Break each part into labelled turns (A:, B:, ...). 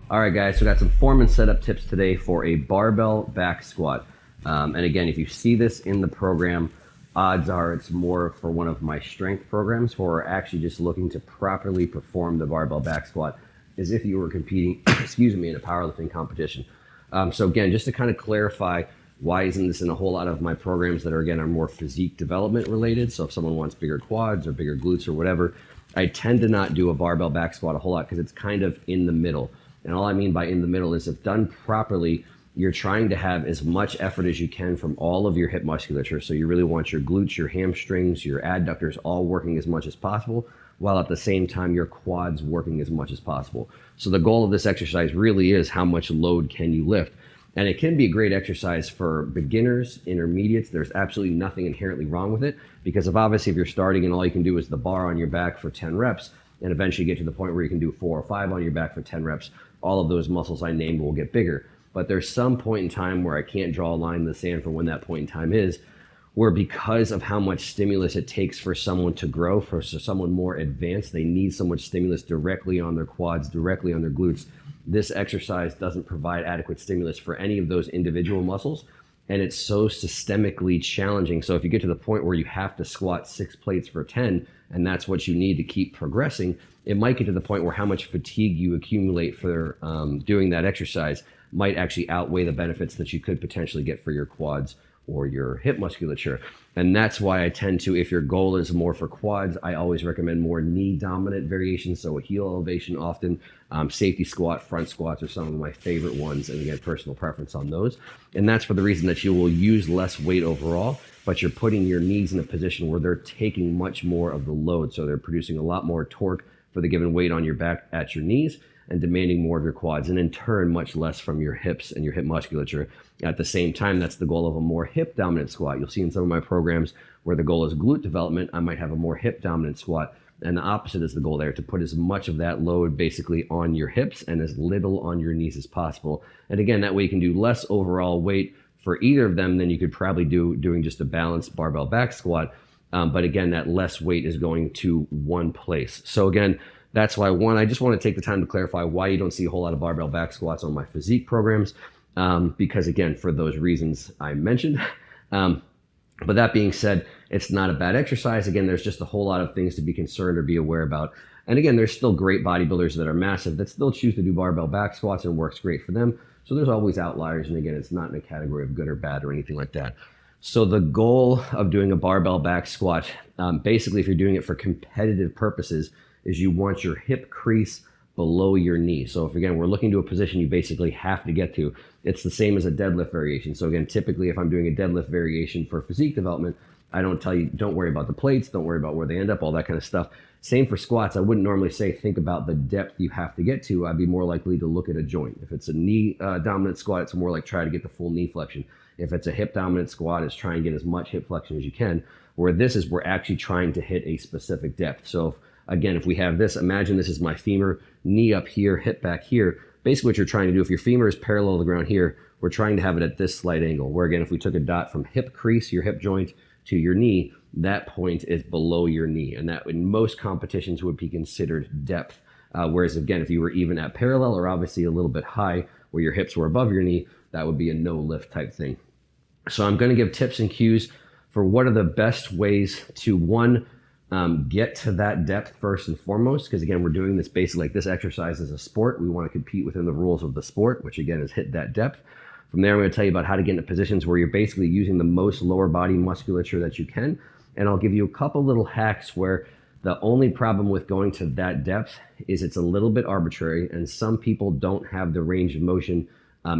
A: All right, guys, so we got some form and setup tips today for a barbell back squat. And again, if you see this in the program, odds are it's more for one of my strength programs who are actually just looking to properly perform the barbell back squat as if you were competing, excuse me, in a powerlifting competition. So again, just to kind of clarify, why isn't this in a whole lot of my programs that are more physique development related? So if someone wants bigger quads or bigger glutes or whatever, I tend to not do a barbell back squat a whole lot because it's kind of in the middle. And all I mean by in the middle is if done properly, you're trying to have as much effort as you can from all of your hip musculature. So you really want your glutes, your hamstrings, your adductors all working as much as possible, while at the same time your quads working as much as possible. So the goal of this exercise really is how much load can you lift. And it can be a great exercise for beginners, intermediates. There's absolutely nothing inherently wrong with it, because if you're starting and all you can do is the bar on your back for 10 reps, and eventually get to the point where you can do 4 or 5 on your back for 10 reps, all of those muscles I named will get bigger. But there's some point in time where I can't draw a line in the sand for when that point in time is, where because of how much stimulus it takes for someone to grow, for someone more advanced, they need so much stimulus directly on their quads, directly on their glutes. This exercise doesn't provide adequate stimulus for any of those individual muscles, and it's so systemically challenging. So if you get to the point where you have to squat 6 plates for 10, and that's what you need to keep progressing, it might get to the point where how much fatigue you accumulate for doing that exercise might actually outweigh the benefits that you could potentially get for your quads or your hip musculature. And that's why I tend to, if your goal is more for quads, I always recommend more knee dominant variations. So a heel elevation often, safety squat, front squats are some of my favorite ones. And again, personal preference on those. And that's for the reason that you will use less weight overall, but you're putting your knees in a position where they're taking much more of the load. So they're producing a lot more torque for the given weight on your back at your knees, and demanding more of your quads, and in turn much less from your hips and your hip musculature. At the same time, that's the goal of a more hip dominant squat. You'll see in some of my programs where the goal is glute development, I might have a more hip dominant squat, and the opposite is the goal there, to put as much of that load basically on your hips and as little on your knees as possible. And again, that way you can do less overall weight for either of them than you could probably do doing just a balanced barbell back squat. But again, that less weight is going to one place. So again, that's why, one, I just want to take the time to clarify why you don't see a whole lot of barbell back squats on my physique programs, because again, for those reasons I mentioned. But that being said, it's not a bad exercise. Again, there's just a whole lot of things to be concerned or be aware about. And again, there's still great bodybuilders that are massive that still choose to do barbell back squats and works great for them. So there's always outliers. And again, it's not in a category of good or bad or anything like that. So the goal of doing a barbell back squat, basically if you're doing it for competitive purposes, is you want your hip crease below your knee. So if again, we're looking to a position you basically have to get to, it's the same as a deadlift variation. So again, typically if I'm doing a deadlift variation for physique development, I don't tell you, don't worry about the plates, don't worry about where they end up, all that kind of stuff. Same for squats. I wouldn't normally say, think about the depth you have to get to. I'd be more likely to look at a joint. If it's a knee dominant squat, it's more like try to get the full knee flexion. If it's a hip dominant squat, it's try and get as much hip flexion as you can. Where this is, we're actually trying to hit a specific depth. So again, if we have this, imagine this is my femur, knee up here, hip back here. Basically what you're trying to do, if your femur is parallel to the ground here, we're trying to have it at this slight angle, where again, if we took a dot from hip crease, your hip joint, to your knee, that point is below your knee. And that in most competitions would be considered depth. Whereas again, if you were even at parallel or obviously a little bit high where your hips were above your knee, that would be a no lift type thing. So I'm going to give tips and cues for what are the best ways to, one, get to that depth first and foremost, because again, we're doing this basically like this exercise is a sport. We want to compete within the rules of the sport, which again is hit that depth. From there, I'm going to tell you about how to get into positions where you're basically using the most lower body musculature that you can. And I'll give you a couple little hacks where the only problem with going to that depth is it's a little bit arbitrary, and some people don't have the range of motion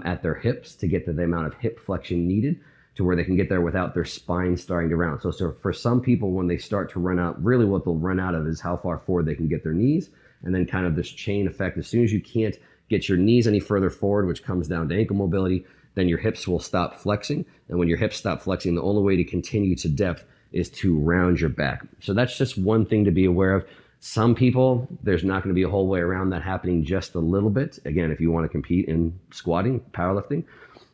A: at their hips to get to the amount of hip flexion needed to where they can get there without their spine starting to round. So for some people, when they start to run out, really what they'll run out of is how far forward they can get their knees, and then kind of this chain effect. As soon as you can't get your knees any further forward, which comes down to ankle mobility, then your hips will stop flexing. And when your hips stop flexing, the only way to continue to depth is to round your back. So that's just one thing to be aware of. Some people, there's not going to be a whole way around that happening just a little bit. Again, if you want to compete in squatting, powerlifting.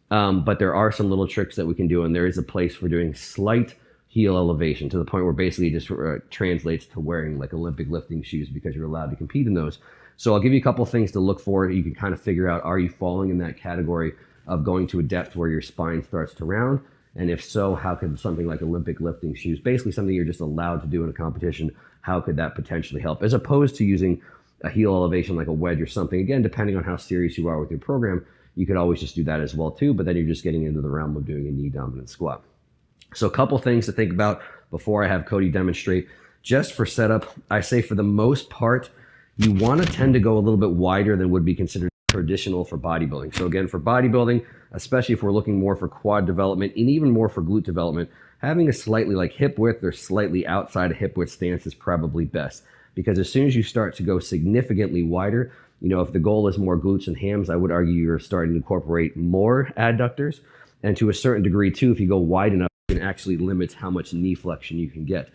A: But there are some little tricks that we can do, and there is a place for doing slight heel elevation to the point where basically it just translates to wearing like Olympic lifting shoes because you're allowed to compete in those. So I'll give you a couple of things to look for. You can kind of figure out, are you falling in that category of going to a depth where your spine starts to round? And if so, how could something like Olympic lifting shoes, basically something you're just allowed to do in a competition, how could that potentially help? As opposed to using a heel elevation like a wedge or something. Again, depending on how serious you are with your program, you could always just do that as well too, but then you're just getting into the realm of doing a knee dominant squat. So a couple things to think about before I have Cody demonstrate. Just for setup, I say for the most part, you want to tend to go a little bit wider than would be considered traditional for bodybuilding. So again, for bodybuilding, especially if we're looking more for quad development and even more for glute development, having a slightly like hip width or slightly outside of hip width stance is probably best. Because as soon as you start to go significantly wider, if the goal is more glutes and hams, I would argue you're starting to incorporate more adductors. And to a certain degree too, if you go wide enough, it can actually limit how much knee flexion you can get.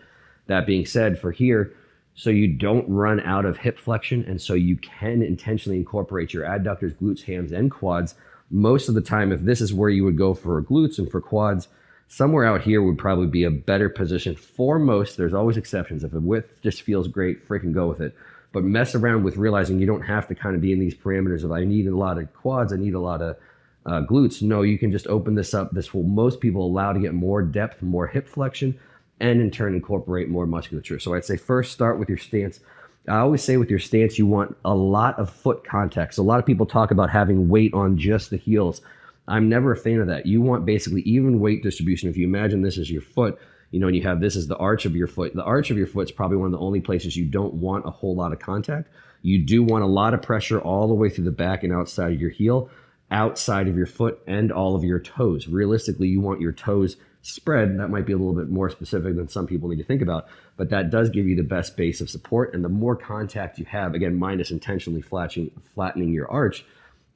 A: That being said, for here, so you don't run out of hip flexion, and so you can intentionally incorporate your adductors, glutes, hams, and quads. Most of the time, if this is where you would go for glutes and for quads, somewhere out here would probably be a better position for most. There's always exceptions. If a width just feels great, freaking go with it. But mess around with realizing you don't have to kind of be in these parameters of I need a lot of quads, I need a lot of glutes. No, you can just open this up. This will most people allow to get more depth, more hip flexion, and in turn incorporate more musculature. So I'd say first start with your stance. I always say with your stance, you want a lot of foot contact. So a lot of people talk about having weight on just the heels. I'm never a fan of that. You want basically even weight distribution. If you imagine this as your foot, and you have this as the arch of your foot. The arch of your foot is probably one of the only places you don't want a whole lot of contact. You do want a lot of pressure all the way through the back and outside of your heel, outside of your foot, and all of your toes. Realistically, you want your toes spread. That might be a little bit more specific than some people need to think about, but that does give you the best base of support. And the more contact you have, again, minus intentionally flattening your arch,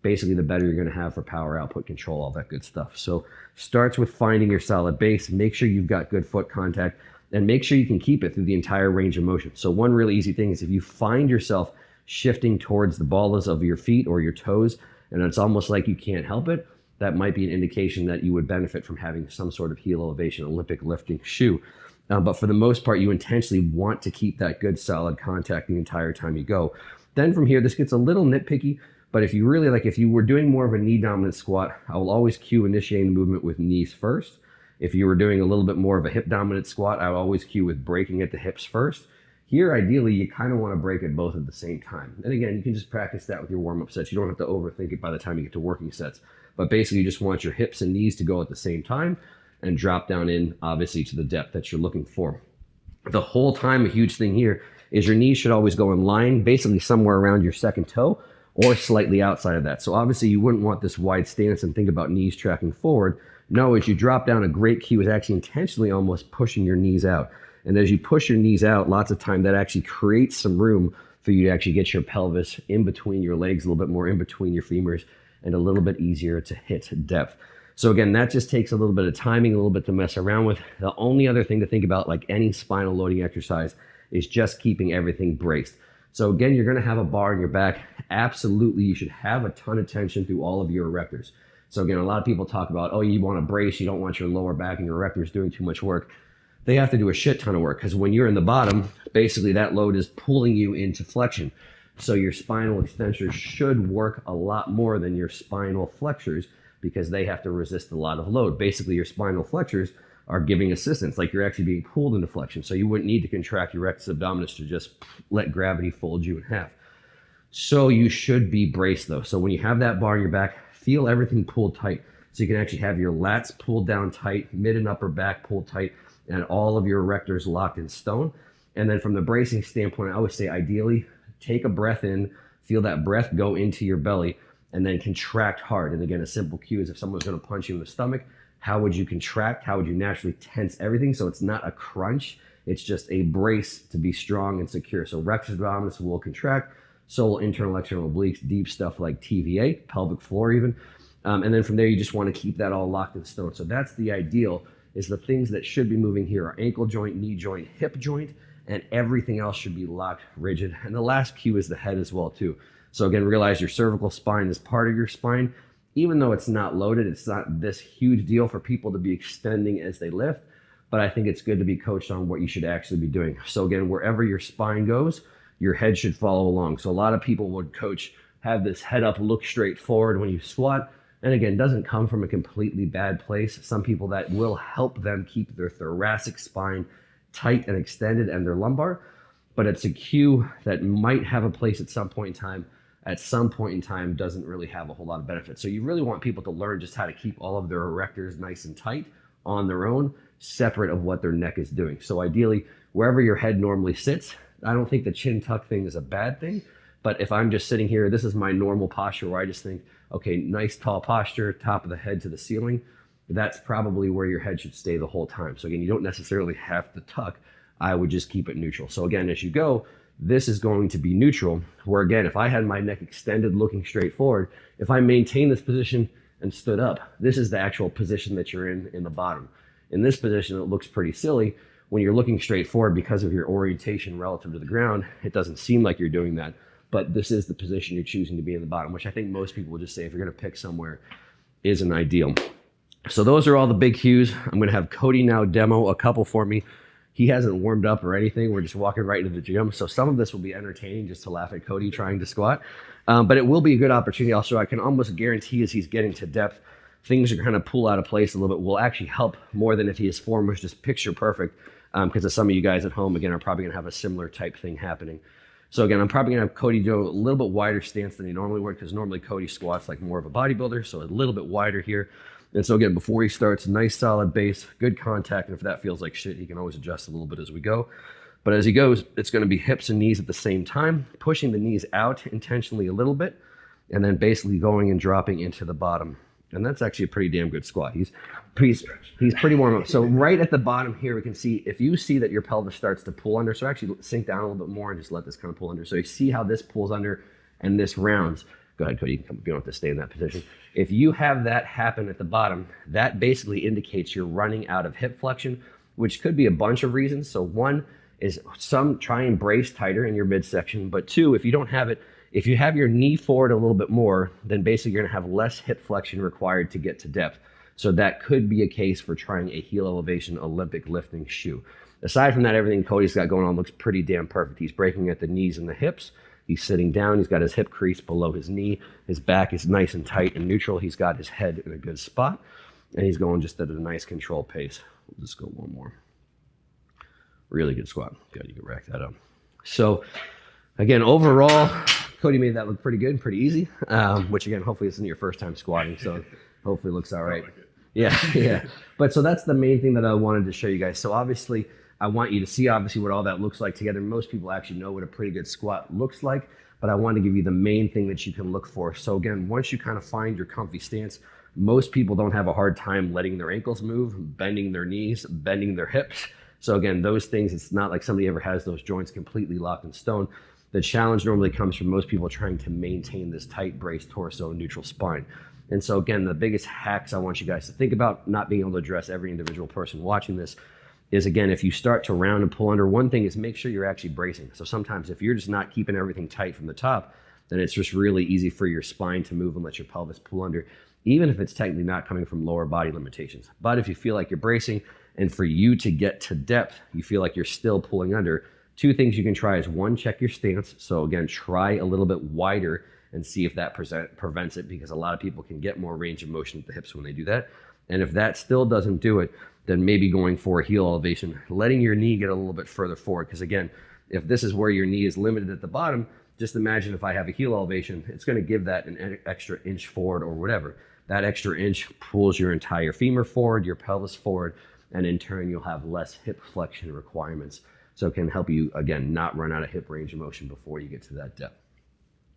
A: basically the better you're going to have for power output control, all that good stuff. So starts with finding your solid base. Make sure you've got good foot contact and make sure you can keep it through the entire range of motion. So one really easy thing is if you find yourself shifting towards the balls of your feet or your toes, and it's almost like you can't help it, that might be an indication that you would benefit from having some sort of heel elevation Olympic lifting shoe. But for the most part, you intentionally want to keep that good solid contact the entire time you go. Then from here, this gets a little nitpicky, but if you really if you were doing more of a knee dominant squat, I will always cue initiating the movement with knees first. If you were doing a little bit more of a hip dominant squat, I would always cue with breaking at the hips first. Here, ideally, you kind of want to break it both at the same time. And again, you can just practice that with your warm-up sets. You don't have to overthink it by the time you get to working sets. But basically, you just want your hips and knees to go at the same time and drop down in, obviously, to the depth that you're looking for. The whole time, a huge thing here is your knees should always go in line, basically somewhere around your second toe or slightly outside of that. So obviously, you wouldn't want this wide stance and think about knees tracking forward. No, as you drop down, a great cue is actually intentionally almost pushing your knees out. And as you push your knees out, lots of time that actually creates some room for you to actually get your pelvis in between your legs, a little bit more in between your femurs, and a little bit easier to hit depth. So again, that just takes a little bit of timing, a little bit to mess around with. The only other thing to think about, like any spinal loading exercise, is just keeping everything braced. So again, you're gonna have a bar in your back. Absolutely, you should have a ton of tension through all of your erectors. So again, a lot of people talk about, oh, you wanna brace, you don't want your lower back and your erectors doing too much work. They have to do a shit ton of work because when you're in the bottom, basically that load is pulling you into flexion. So your spinal extensors should work a lot more than your spinal flexors because they have to resist a lot of load. Basically, your spinal flexors are giving assistance, like you're actually being pulled into flexion. So you wouldn't need to contract your rectus abdominis to just let gravity fold you in half. So you should be braced though. So when you have that bar in your back, feel everything pulled tight. So you can actually have your lats pulled down tight, mid and upper back pulled tight, and all of your erectors locked in stone. And then from the bracing standpoint, I always say ideally, take a breath in, feel that breath go into your belly, and then contract hard. And again, a simple cue is if someone's gonna punch you in the stomach, how would you contract? How would you naturally tense everything? So it's not a crunch, it's just a brace to be strong and secure. So rectus abdominis will contract, so will internal external obliques, deep stuff like TVA, pelvic floor even. And then from there, you just wanna keep that all locked in stone. So that's the ideal, is the things that should be moving here are ankle joint, knee joint, hip joint, and everything else should be locked rigid. And the last cue is the head as well too. So again, realize your cervical spine is part of your spine. Even though it's not loaded, it's not this huge deal for people to be extending as they lift, but I think it's good to be coached on what you should actually be doing. So again, wherever your spine goes, your head should follow along. So a lot of people would coach, have this head up, look straight forward when you squat. And again, doesn't come from a completely bad place. Some people, that will help them keep their thoracic spine tight and extended and their lumbar, but it's a cue that might have a place at some point in time. At some point in time doesn't really have a whole lot of benefit. So you really want people to learn just how to keep all of their erectors nice and tight on their own, separate of what their neck is doing. So ideally, wherever your head normally sits, I don't think the chin tuck thing is a bad thing, but if I'm just sitting here, this is my normal posture where I just think, okay, nice tall posture, top of the head to the ceiling, that's probably where your head should stay the whole time. So again, you don't necessarily have to tuck. I would just keep it neutral. So again, as you go, this is going to be neutral, where again, if I had my neck extended looking straight forward, if I maintain this position and stood up, this is the actual position that you're in the bottom. In this position, it looks pretty silly. When you're looking straight forward because of your orientation relative to the ground, it doesn't seem like you're doing that, but this is the position you're choosing to be in the bottom, which I think most people would just say if you're gonna pick somewhere isn't ideal. So those are all the big cues. I'm gonna have Cody now demo a couple for me. He hasn't warmed up or anything. We're just walking right into the gym. So some of this will be entertaining just to laugh at Cody trying to squat, but it will be a good opportunity. Also, I can almost guarantee as he's getting to depth, things are going to pull out of place a little bit, will actually help more than if his form was just picture perfect, because some of you guys at home, again, are probably going to have a similar type thing happening. So again, I'm probably going to have Cody do a little bit wider stance than he normally would, because normally Cody squats like more of a bodybuilder, so a little bit wider here. And so again, before he starts, nice solid base, good contact, and if that feels like shit, he can always adjust a little bit as we go. But as he goes, it's going to be hips and knees at the same time, pushing the knees out intentionally a little bit, and then basically going and dropping into the bottom. And that's actually a pretty damn good squat. He's pretty warm up. So right at the bottom here, we can see, if you see that your pelvis starts to pull under, so actually sink down a little bit more and just let this kind of pull under. So you see how this pulls under and this rounds. Go ahead, Cody, you don't have to stay in that position. If you have that happen at the bottom, that basically indicates you're running out of hip flexion, which could be a bunch of reasons. So one is try and brace tighter in your midsection. But two, if you don't have it, if you have your knee forward a little bit more, then basically you're gonna have less hip flexion required to get to depth. So that could be a case for trying a heel elevation Olympic lifting shoe. Aside from that, everything Cody's got going on looks pretty damn perfect. He's breaking at the knees and the hips. He's sitting down. He's got his hip crease below his knee. His back is nice and tight and neutral. He's got his head in a good spot. And he's going just at a nice controlled pace. We'll just go one more. Really good squat. Good, you can rack that up. So again, overall, Cody made that look pretty good and pretty easy, which again, hopefully isn't your first time squatting. So hopefully it looks all right. Yeah. But so that's the main thing that I wanted to show you guys. So obviously, I want you to see obviously what all that looks like together. Most people actually know what a pretty good squat looks like, but I want to give you the main thing that you can look for. So again, once you kind of find your comfy stance, most people don't have a hard time letting their ankles move, bending their knees, bending their hips. So again, those things, it's not like somebody ever has those joints completely locked in stone. The challenge normally comes from most people trying to maintain this tight braced torso and neutral spine. And so again, the biggest hacks I want you guys to think about, not being able to address every individual person watching this, is again, if you start to round and pull under, one thing is make sure you're actually bracing. So sometimes if you're just not keeping everything tight from the top, then it's just really easy for your spine to move and let your pelvis pull under, even if it's technically not coming from lower body limitations. But if you feel like you're bracing and for you to get to depth, you feel like you're still pulling under, two things you can try is one, check your stance. So again, try a little bit wider and see if that prevents it, because a lot of people can get more range of motion at the hips when they do that. And if that still doesn't do it, then maybe going for a heel elevation, letting your knee get a little bit further forward. Because again, if this is where your knee is limited at the bottom, just imagine if I have a heel elevation, it's going to give that an extra inch forward or whatever. That extra inch pulls your entire femur forward, your pelvis forward, and in turn, you'll have less hip flexion requirements. So it can help you, again, not run out of hip range of motion before you get to that depth.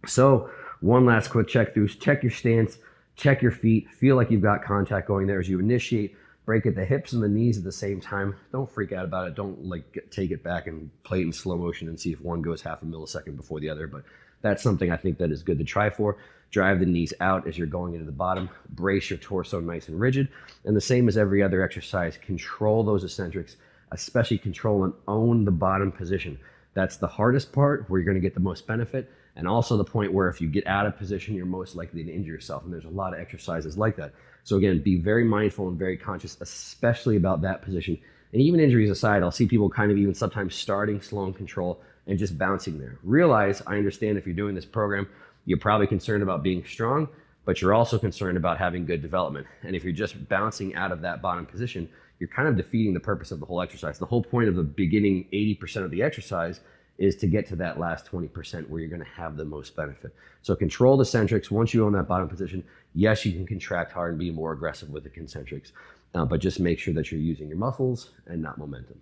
A: So one last quick check through, check your stance, check your feet, feel like you've got contact going there as you initiate. Break at the hips and the knees at the same time. Don't freak out about it. Don't take it back and play it in slow motion and see if one goes half a millisecond before the other. But that's something I think that is good to try for. Drive the knees out as you're going into the bottom. Brace your torso nice and rigid. And the same as every other exercise, control those eccentrics, especially control and own the bottom position. That's the hardest part, where you're going to get the most benefit, and also the point where if you get out of position, you're most likely to injure yourself. And there's a lot of exercises like that. So again, be very mindful and very conscious, especially about that position. And even injuries aside, I'll see people kind of even sometimes starting slow and control and just bouncing there. Realize, I understand if you're doing this program, you're probably concerned about being strong, but you're also concerned about having good development. And if you're just bouncing out of that bottom position, you're kind of defeating the purpose of the whole exercise. The whole point of the beginning 80% of the exercise is to get to that last 20% where you're going to have the most benefit. So control the concentrics. Once you own that bottom position, yes, you can contract hard and be more aggressive with the concentrics, but just make sure that you're using your muscles and not momentum.